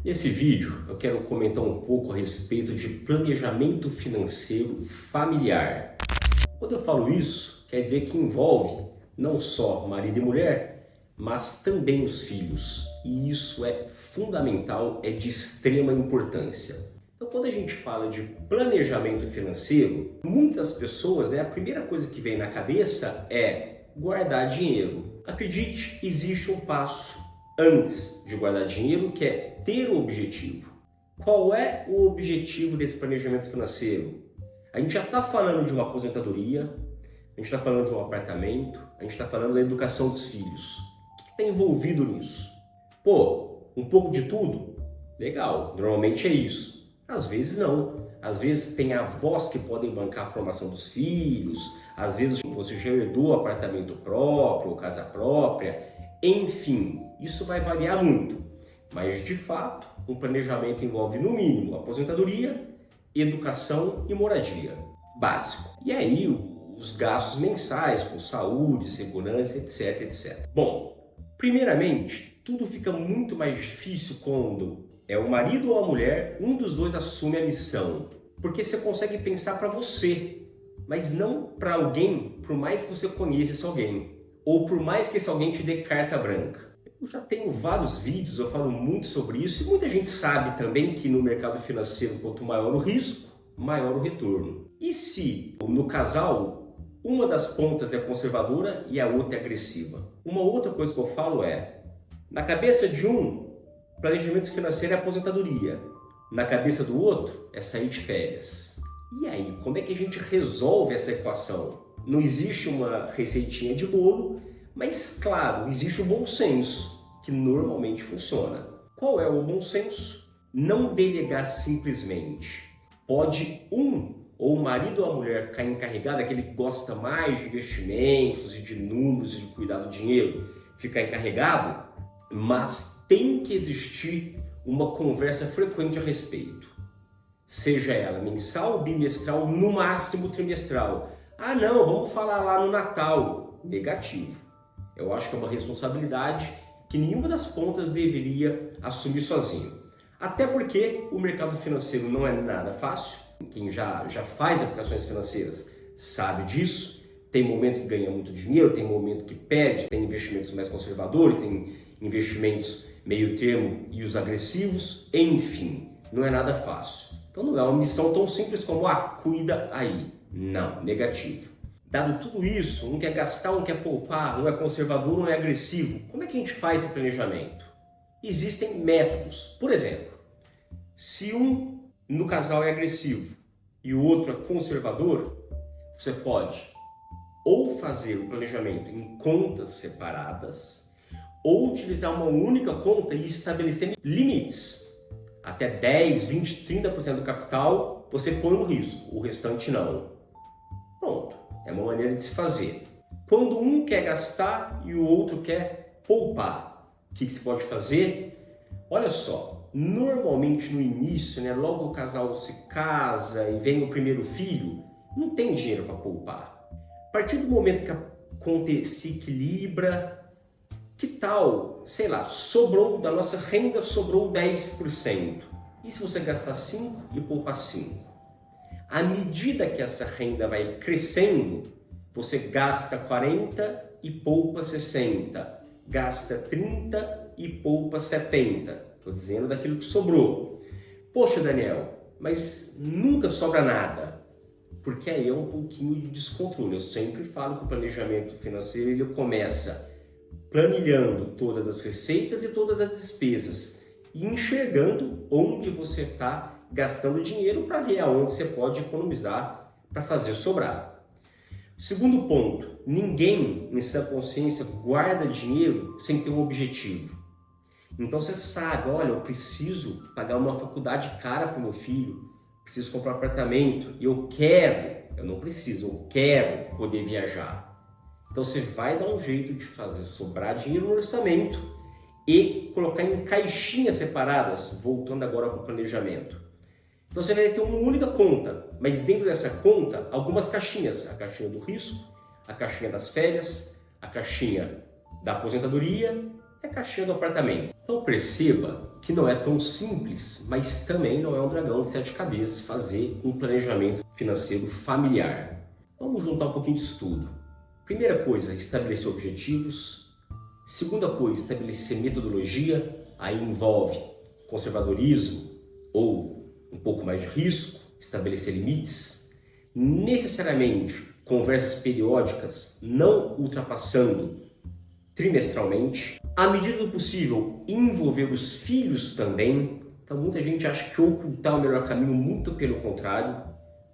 Nesse vídeo eu quero comentar um pouco a respeito de planejamento financeiro familiar. Quando eu falo isso, quer dizer que envolve não só marido e mulher, mas também os filhos. E isso é fundamental, é de extrema importância. Então, quando a gente fala de planejamento financeiro, muitas pessoas, a primeira coisa que vem na cabeça é guardar dinheiro. Acredite, existe um passo antes de guardar dinheiro, que é ter o objetivo. Qual é o objetivo desse planejamento financeiro? A gente já está falando de uma aposentadoria, a gente está falando de um apartamento, a gente está falando da educação dos filhos. O que está envolvido nisso? Um pouco de tudo? Legal, normalmente é isso. Às vezes não. Às vezes tem avós que podem bancar a formação dos filhos, às vezes você já herdou apartamento próprio ou casa própria. Enfim, isso vai variar muito, mas de fato, um planejamento envolve no mínimo aposentadoria, educação e moradia, básico. E aí os gastos mensais com saúde, segurança, etc. Bom, primeiramente, tudo fica muito mais difícil quando é o marido ou a mulher, um dos dois assume a missão, porque você consegue pensar para você, mas não para alguém, por mais que você conheça esse alguém. Ou por mais que esse alguém te dê carta branca. Eu já tenho vários vídeos, eu falo muito sobre isso, e muita gente sabe também que no mercado financeiro, quanto maior o risco, maior o retorno. E se no casal, uma das pontas é conservadora e a outra é agressiva? Uma outra coisa que eu falo é, na cabeça de um, planejamento financeiro é aposentadoria. Na cabeça do outro, é sair de férias. E aí, como é que a gente resolve essa equação? Não existe uma receitinha de bolo, mas claro, existe o bom senso, que normalmente funciona. Qual é o bom senso? Não delegar simplesmente. Pode ou o marido ou a mulher ficar encarregado, aquele que gosta mais de investimentos e de números e de cuidar do dinheiro, ficar encarregado, mas tem que existir uma conversa frequente a respeito. Seja ela mensal, bimestral, no máximo trimestral. Ah não, vamos falar lá no Natal. Negativo. Eu acho que é uma responsabilidade que nenhuma das pontas deveria assumir sozinho. Até porque o mercado financeiro não é nada fácil. Quem já faz aplicações financeiras sabe disso. Tem momento que ganha muito dinheiro, tem momento que perde, tem investimentos mais conservadores, tem investimentos meio termo e os agressivos. Enfim, não é nada fácil. Então não é uma missão tão simples como, cuida aí. Não, negativo. Dado tudo isso, um quer gastar, um quer poupar, um é conservador, um é agressivo. Como é que a gente faz esse planejamento? Existem métodos. Por exemplo, se um no casal é agressivo e o outro é conservador, você pode ou fazer o planejamento em contas separadas ou utilizar uma única conta e estabelecer limites. Até 10, 20, 30% do capital você põe no risco, o restante não. Pronto, é uma maneira de se fazer. Quando um quer gastar e o outro quer poupar, o que se pode fazer? Olha só, normalmente no início, logo o casal se casa e vem o primeiro filho, não tem dinheiro para poupar. A partir do momento que a conta se equilibra, que tal, sobrou da nossa renda, sobrou 10%. E se você gastar 5% e poupar 5%? À medida que essa renda vai crescendo, você gasta 40% e poupa 60%. Gasta 30% e poupa 70%. Estou dizendo daquilo que sobrou. Poxa, Daniel, mas nunca sobra nada. Porque aí é um pouquinho de descontrole. Eu sempre falo que o planejamento financeiro ele começa planilhando todas as receitas e todas as despesas e enxergando onde você está gastando dinheiro para ver aonde você pode economizar para fazer sobrar. Segundo ponto, ninguém em sua consciência guarda dinheiro sem ter um objetivo. Então você sabe, olha, eu preciso pagar uma faculdade cara para o meu filho, preciso comprar um apartamento e eu quero poder viajar. Então você vai dar um jeito de fazer sobrar dinheiro no orçamento e colocar em caixinhas separadas, voltando agora para o planejamento. Então você vai ter uma única conta, mas dentro dessa conta, algumas caixinhas. A caixinha do risco, a caixinha das férias, a caixinha da aposentadoria. é a caixinha do apartamento. Então perceba que não é tão simples, mas também não é um dragão de 7 cabeças fazer um planejamento financeiro familiar. Vamos juntar um pouquinho disso tudo. Primeira coisa, estabelecer objetivos. Segunda coisa, estabelecer metodologia. Aí envolve conservadorismo ou um pouco mais de risco, estabelecer limites. Necessariamente conversas periódicas, não ultrapassando trimestralmente. À medida do possível, envolver os filhos também. Então muita gente acha que ocultar é o melhor caminho, muito pelo contrário.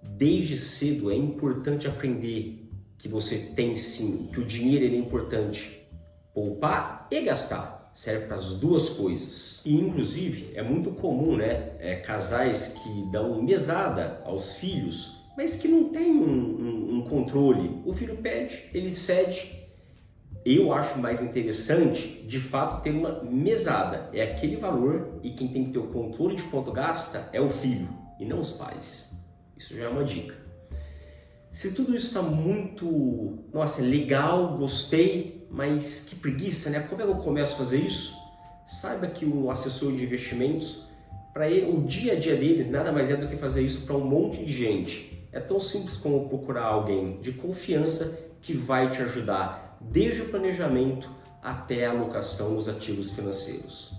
Desde cedo é importante aprender que você tem sim, que o dinheiro ele é importante poupar e gastar. Serve para as duas coisas. E inclusive é muito comum, casais que dão mesada aos filhos, mas que não tem um controle. O filho pede, ele cede. Eu acho mais interessante, de fato, ter uma mesada. É aquele valor e quem tem que ter o controle de quanto gasta é o filho e não os pais. Isso já é uma dica. Se tudo isso está muito, legal, gostei, mas que preguiça, né? Como é que eu começo a fazer isso? Saiba que o assessor de investimentos, para ele, o dia a dia dele nada mais é do que fazer isso para um monte de gente. É tão simples como procurar alguém de confiança que vai te ajudar desde o planejamento até a alocação dos ativos financeiros.